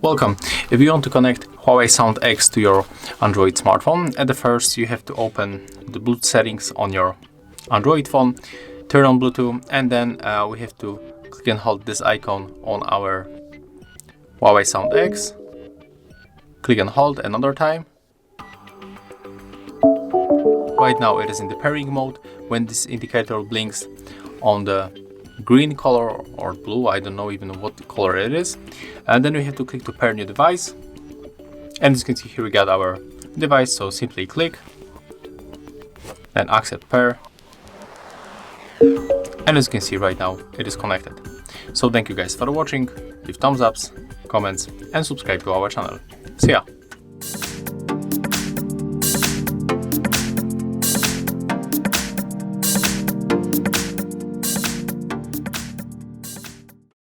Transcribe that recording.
Welcome. If you want to connect HuaweiSoundX to your Android smartphone, at the first you have to open the Bluetooth settings on your Android phone, turn on Bluetooth, and then we have to click and hold this icon on our HuaweiSoundX. Click and hold another time. Right now it is in the pairing mode. When this indicator blinks on the green color or blue, I don't know even what color it is, and then we have to click to pair new device. And as you can see here, we got our device, so simply click and accept pair, and as you can see right now it is connected. So thank you guys for watching. Leave thumbs ups, comments, and subscribe to our channel. See ya.